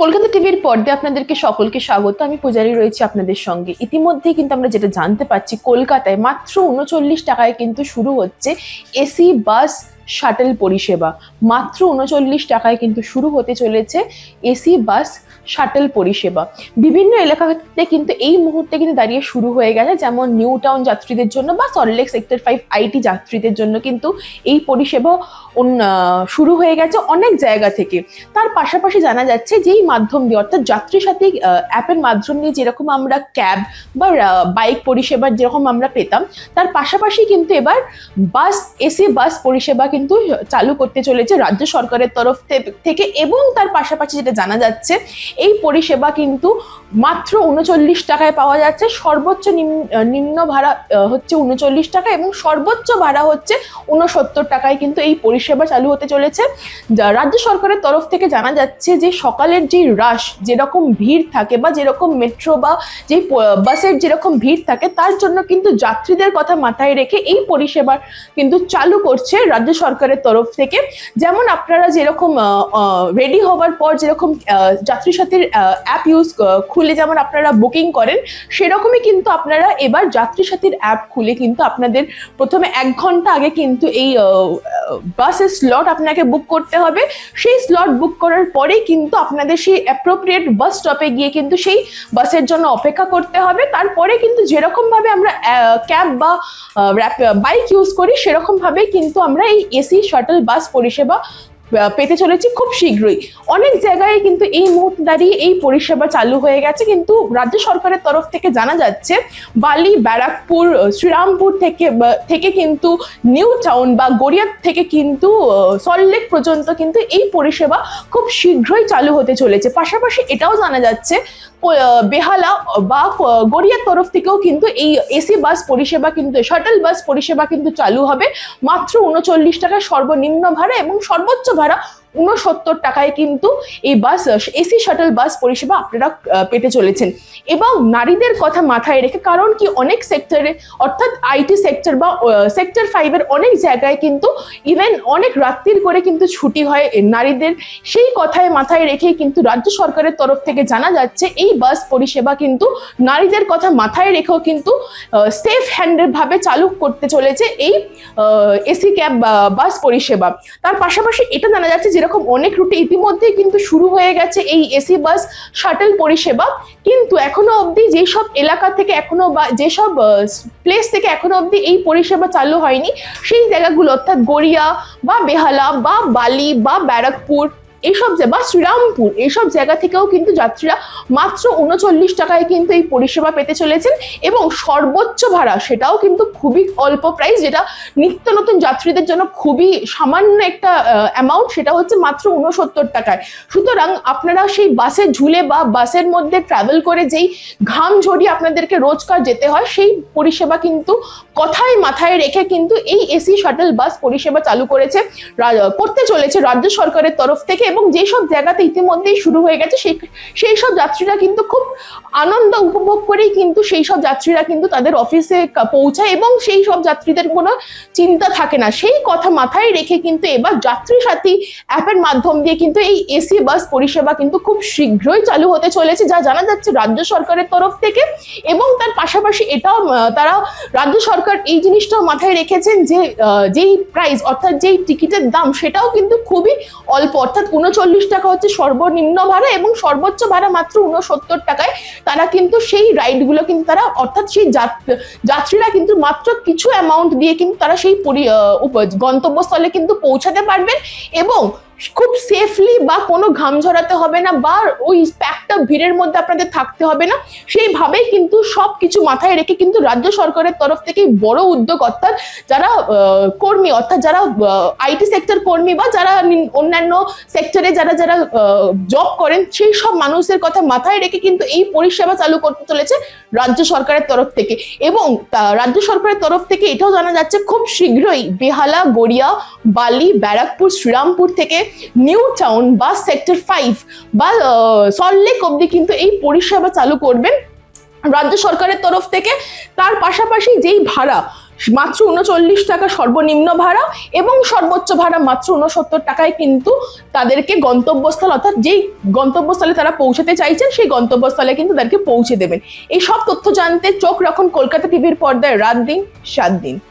কলকাতা টিভির পর্দায় আপনাদেরকে সকলকে স্বাগত। আমি পূজারি রয়েছি আপনাদের সঙ্গে। ইতিমধ্যে কিন্তু আমরা যেটা জানতে পারছি, কলকাতায় মাত্র ৩৯ টাকায় কিন্তু শুরু হচ্ছে এসি বাস শাটল পরিষেবা। মাত্র ৩৯ টাকায় কিন্তু শুরু হতে চলেছে এসি বাস শাটল পরিষেবা। বিভিন্ন এলাকাতে কিন্তু এই মুহূর্তে কিন্তু দাঁড়িয়ে শুরু হয়ে গেছে, যেমন নিউ টাউন যাত্রীদের জন্য বা সল্টলেক সেক্টর 5 আইটি যাত্রীদের জন্য কিন্তু এই পরিষেবা শুরু হয়ে গেছে অনেক জায়গা থেকে। তার পাশাপাশি জানা যাচ্ছে যেই মাধ্যম দিয়ে, অর্থাৎ যাত্রী সাথী অ্যাপের মাধ্যম দিয়ে যেরকম আমরা ক্যাব বা বাইক পরিষেবা যেরকম আমরা পেতাম, তার পাশাপাশি কিন্তু এবার বাস এসি বাস পরিষেবা কিন্তু চালু করতে চলেছে রাজ্য সরকারের তরফ থেকে। এবং তার পাশাপাশি যেটা জানা যাচ্ছে, এই পরিষেবা কিন্তু মাত্র ৩৯ টাকায় পাওয়া যাচ্ছে। সর্বোচ্চ নিম্ন ভাড়া হচ্ছে ৩৯ টাকা এবং সর্বোচ্চ ভাড়া হচ্ছে ৬৯ টাকায় কিন্তু এই পরিষেবা চালু হতে চলেছে। রাজ্য সরকারের তরফ থেকে জানা যাচ্ছে যে সকালের যে রাশ, যেরকম ভিড় থাকে বা যেরকম মেট্রো বা যে বাসের যেরকম ভিড় থাকে, তার জন্য কিন্তু যাত্রীদের কথা মাথায় রেখে এই পরিষেবা কিন্তু চালু করছে রাজ্য সরকারের তরফ থেকে। যেমন আপনারা যেরকম রেডি হওয়ার পর যেরকম যাত্রী সাথীর অ্যাপ খুলে যেমন আপনারা বুকিং করেন, সেরকমই কিন্তু আপনারা এবার যাত্রী সাথীর অ্যাপ খুলে কিন্তু আপনাদের প্রথমে 1 ঘন্টা আগে কিন্তু এই বাসের স্লট আপনাকে বুক করতে হবে। সেই স্লট বুক করার পরেই কিন্তু আপনাদের সেই অ্যাপ্রোপ্রিয়েট বাস স্টপে গিয়ে কিন্তু সেই বাসের জন্য অপেক্ষা করতে হবে। তারপরে কিন্তু যেরকম ভাবে আমরা ক্যাব বা বাইক ইউজ করি, সেরকম ভাবে কিন্তু আমরা এই এসি শাটল বাস পরিষেবা পেতে চলেছি খুব শীঘ্রই। অনেক জায়গায় কিন্তু এই মুহূর্তে দাঁড়িয়ে এই পরিষেবা চালু হয়ে গেছে, কিন্তু রাজ্য সরকারের তরফ থেকে জানা যাচ্ছে বালি, ব্যারাকপুর, শ্রীরামপুর থেকে কিন্তু নিউ টাউন বা গড়িয়া থেকে কিন্তু সল্টলেক পর্যন্ত কিন্তু এই পরিষেবা খুব শীঘ্রই চালু হতে চলেছে। পাশাপাশি এটাও জানা যাচ্ছে বেহালা বা গড়িয়ার তরফ থেকেও কিন্তু এই এসি বাস পরিষেবা কিন্তু শাটল বাস পরিষেবা কিন্তু চালু হবে মাত্র ৩৯ টাকা সর্বনিম্ন ভাড়া এবং সর্বোচ্চ ভাড়া ৬৯ টাকায় কিন্তু এই বাস এসি শাটল বাস পরিষেবা আপনারা পেতে চলেছেন। এবং নারীদের কথা মাথায় রেখে, কারণ কি অনেক সেক্টরে, অর্থাৎ আইটি সেক্টর বা সেক্টর 5 এর অনেক জায়গায় কিন্তু ইভেন অনেক রাত্রির করে কিন্তু ছুটি হয় নারীদের, সেই কথায় মাথায় রেখে কিন্তু রাজ্য সরকারের তরফ থেকে জানা যাচ্ছে এই বাস পরিষেবা কিন্তু নারীদের কথা মাথায় রেখেও কিন্তু সেফ হ্যান্ডের ভাবে চালু করতে চলেছে এই এসি ক্যাব বাস পরিষেবা। তার পাশাপাশি এটা জানা যাচ্ছে যেরকম অনেক রুটে ইতিমধ্যেই কিন্তু শুরু হয়ে গেছে এই এসি বাস শাটল পরিষেবা, কিন্তু এখনো অবধি যেসব এলাকা থেকে এখনো বা যেসব প্লেস থেকে এখনো অবধি এই পরিষেবা চালু হয়নি, সেই জায়গাগুলো অর্থাৎ গড়িয়া বা বেহালা বা বালি বা ব্যারাকপুর এইসব বা শ্রীরামপুর, এইসব জায়গা থেকেও কিন্তু যাত্রীরা মাত্র ৩৯ টাকায় কিন্তু এই পরিষেবা পেতে চলেছেন। এবং সর্বোচ্চ ভাড়া সেটাও কিন্তু খুবই অল্প প্রাইস, যেটা নিত্য নতুন যাত্রীদের জন্য খুবই সামান্য একটা অ্যামাউন্ট, সেটা হচ্ছে মাত্র ৬৯ টাকায়। সুতরাং আপনারা সেই বাসে ঝুলে বা বাসের মধ্যে ট্রাভেল করে যেই ঘাম ঝরিয়ে আপনাদেরকে রোজকার যেতে হয়, সেই পরিষেবা কিন্তু কথায় মাথায় রেখে কিন্তু এই এসি শাটল বাস পরিষেবা চালু করতে চলেছে রাজ্য সরকারের তরফ থেকে। এবং যেসব জায়গাতে ইতিমধ্যেই শুরু হয়ে গেছে, সেই সব যাত্রীরা কিন্তু খুব আনন্দ উপভোগ করেই কিন্তু সেই সব যাত্রীরা কিন্তু তাদের অফিসে পৌঁছায় এবং সেই সব যাত্রীদের কোনো চিন্তা থাকে না। সেই কথা মাথায় রেখে কিন্তু এবার যাত্রী সাথী অ্যাপের মাধ্যম দিয়ে কিন্তু এই এসি বাস পরিষেবা কিন্তু খুব শীঘ্রই চালু হতে চলেছে, যা জানা যাচ্ছে রাজ্য সরকারের তরফ থেকে। এবং তার পাশাপাশি এটাও তারা রাজ্য সরকার এই জিনিসটাও মাথায় রেখেছেন যে যেই প্রাইস, অর্থাৎ যেই টিকিটের দাম, সেটাও কিন্তু খুবই অল্প, অর্থাৎ ৩৯ টাকা হচ্ছে সর্বনিম্ন ভাড়া এবং সর্বোচ্চ ভাড়া মাত্র ৬৯ টাকায় তারা কিন্তু সেই রাইডগুলো কিন্তু তারা, অর্থাৎ সেই যাত্রীরা কিন্তু মাত্র কিছু অ্যামাউন্ট দিয়ে কিন্তু তারা সেই গন্তব্যস্থলে কিন্তু পৌঁছাতে পারবেন এবং খুব সেফলি, বা কোনো ঘাম ঝরাতে হবে না বা ওই প্যাকটা ভিড়ের মধ্যে আপনাদের থাকতে হবে না। সেইভাবেই কিন্তু সবকিছু মাথায় রেখে কিন্তু রাজ্য সরকারের তরফ থেকে বড় উদ্যোগ, অর্থাৎ যারা কর্মী, অর্থাৎ যারা আইটি সেক্টর কর্মী বা যারা অন্যান্য সেক্টরে যারা জব করেন, সেই সব মানুষের কথা মাথায় রেখে কিন্তু এই পরিষেবা চালু করতে চলেছে রাজ্য সরকারের তরফ থেকে। এবং রাজ্য সরকারের তরফ থেকে এটাও জানা যাচ্ছে খুব শীঘ্রই বেহালা, গড়িয়া, বালি, ব্যারাকপুর, শ্রীরামপুর থেকে নিউ টাউন বা সেক্টর 5 বা সল্টলেক অবধি কিন্তু এই পরিষেবা চালু করবেন রাজ্য সরকারের তরফ থেকে। তার পাশাপাশি যেই ভাড়া, মাত্র 39 টাকা সর্বনিম্ন ভাড়া এবং সর্বোচ্চ ভাড়া মাত্র 69 টাকায় কিন্তু তাদেরকে গন্তব্যস্থল, অর্থাৎ যেই গন্তব্যস্থলে তারা পৌঁছাতে চাইছেন সেই গন্তব্যস্থলে কিন্তু তাদেরকে পৌঁছে দেবেন। এই সব তথ্য জানতে চোখ রাখুন কলকাতা টিভির পর্দায় রাত দিন 7 দিন।